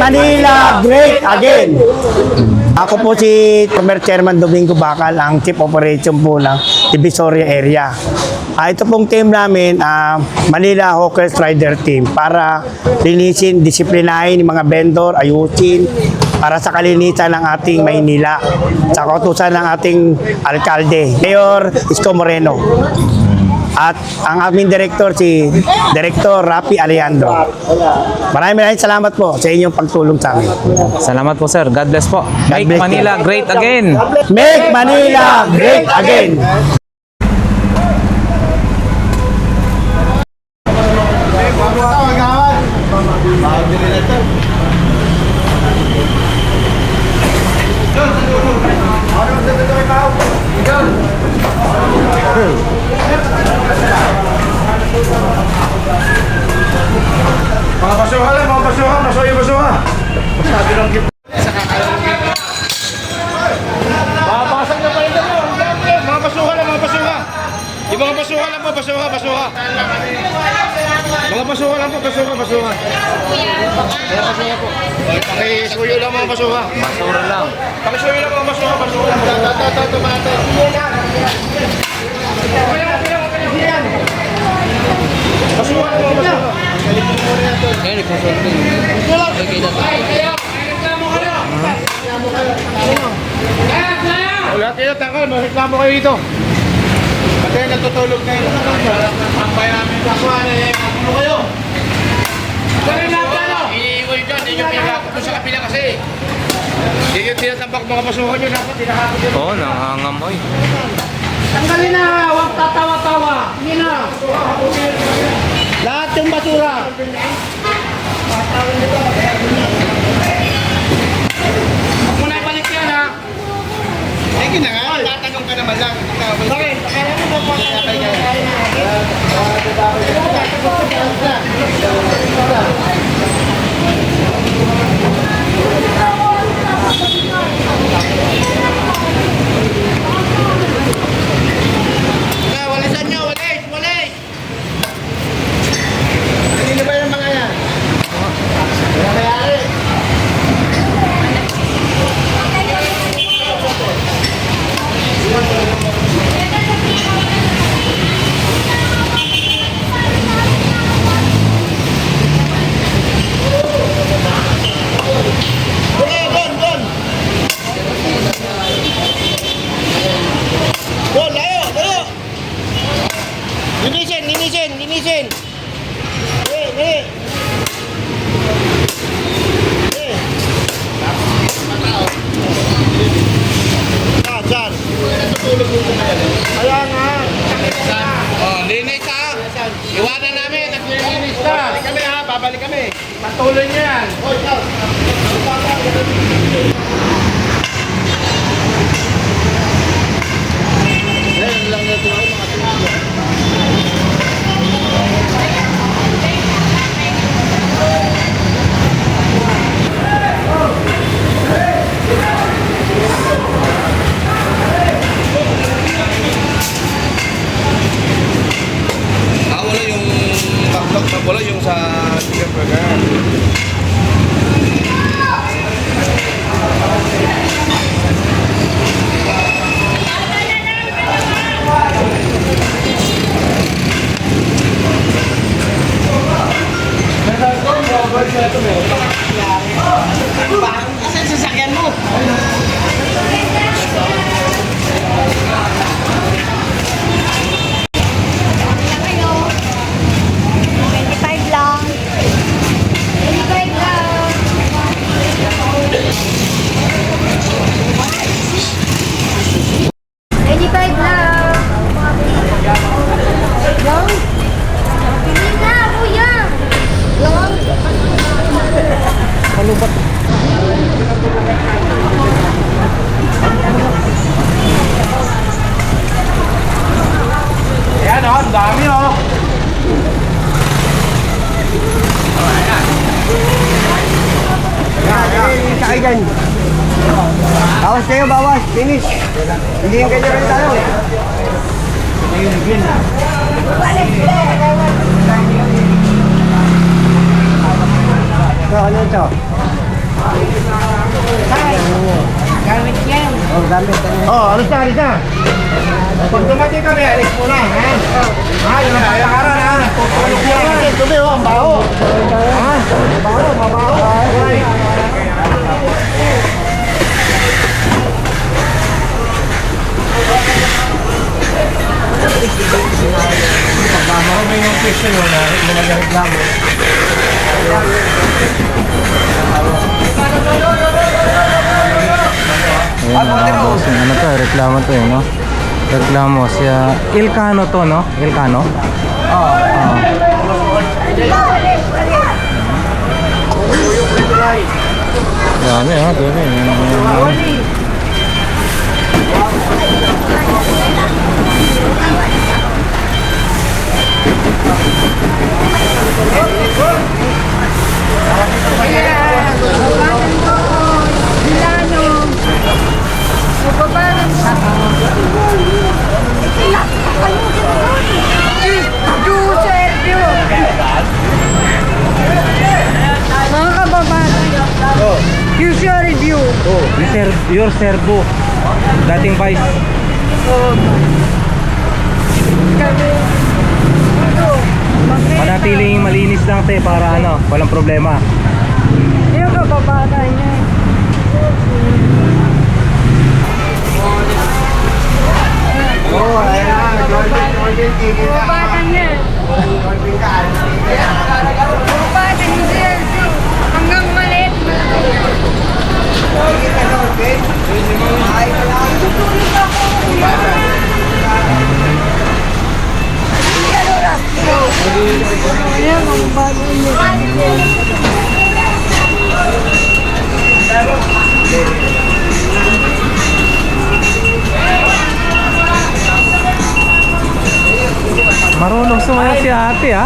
Manila great again! Ako po si Former Chairman Domingo Bacal, ang Chief Operation po ng Divisoria Area. Ito pong team namin, Manila Hawkers Rider Team, para linisin, disiplinahin yung mga vendor, ayusin, para sa kalinisan ng ating Maynila, sa kautusan ng ating alkalde, Mayor Isko Moreno. At ang aming director, si Director Rafi Alejandro. Maraming salamat po sa inyong pagtulong sa amin. Salamat po, sir. God bless po. Make bless Manila you. great again. Make Manila great again! Mga basuha lang, mga basuha, masuha, basuha. Sabi ng gift. Babasag na pa rin mo. Mga basuha lang, mga basuha. Yung mga basuha lang po, basuha, basuha. Mga basuha lang po, basuha, basuha. Mga basuha po. Pakisuyo lang mga basuha. Basura lang. Pakisuyo lang mga basuha, basuha. Basuha lang mga basuha. Wala kayo, takal, mareklamo kayo dito. Pati natutulog kayo. Pampay namin kakuhan eh. Ano kayo? Dali lang kayo! Iniiway dyan, hindi nyo pinakakot sa kapila kasi. Hindi nyo tinatambak mga basuhan nyo. Dapat tinakakot yun. Oo, nangangamoy. Tanggalin na, huwag tatawa-tawa. Hindi na. Lahat yung basura. Huwag mo na ibalik yan ha. Sige na nga, tatanong ka naman lang. Bakit? Kaya mo po walisan nyo, walis, walis! Hindi ba yung mga yan? Wala mayari. Doon, layo, layo! Linisin, linisin, linisin! Dali, dali! Dyan. Kaya nga. Oh, linis ha. Iwanan namin, naglilinis na. Babalik kami ha, babalik kami. Patuloy niyo yan. Lang na ito mga wala yung backlog na wala yung sa chicken burger. Asan sasakyan mo? Ayan o, ang dami o. Sakay dyan. Bawas kayo, bawas. Finish. Hindi yung ganyan rin tayo. Ano ito? Gamit yan. Oh, alis na. Pag dumating kami, alis muna, ha? Ha, yun ang patakaran, ha? Tutulog yan kasi. Tumi, oh, ang baho. Ha? Mabaho. Okay. Pag marami yung question mo na nagreklamo. Ayun mga bossing. Ano to? Reklamo to eh, no? Reklamo siya. Ilcano to, no? Ilcano? Oo. Dami ha, dami. Mga kababayan, here's your review. Your servo. Dating vice. Manatiling malinis lang te para ano, walang problema. Yung kababayan niya. Kababayan niya. Kababayan niya. Hanggang maliit. Ayan, ang bagay niya. Marunong sumayaw si ate ha.